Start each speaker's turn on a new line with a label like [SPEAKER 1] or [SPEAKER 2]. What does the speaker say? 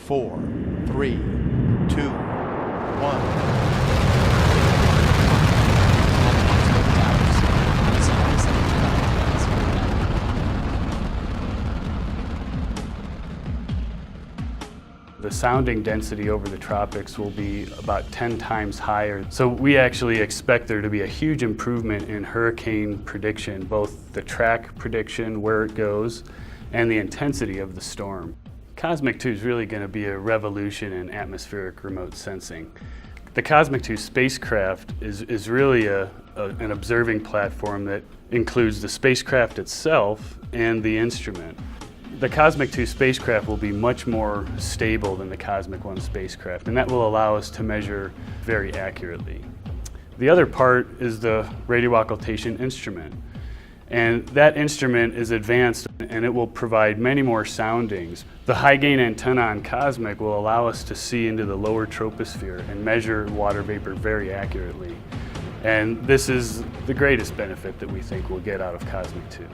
[SPEAKER 1] 4, 3, 2, 1.
[SPEAKER 2] The sounding density over the tropics will be about 10 times higher. So we actually expect there to be a huge improvement in hurricane prediction, both the track prediction, where it goes, and the intensity of the storm. COSMIC 2 is really going to be a revolution in atmospheric remote sensing. The COSMIC 2 spacecraft is really an observing platform that includes the spacecraft itself and the instrument. The COSMIC 2 spacecraft will be much more stable than the COSMIC 1 spacecraft, and that will allow us to measure very accurately. The other part is the radio occultation instrument. And that instrument is advanced and it will provide many more soundings. The high gain antenna on COSMIC will allow us to see into the lower troposphere and measure water vapor very accurately. And this is the greatest benefit that we think we'll get out of COSMIC 2.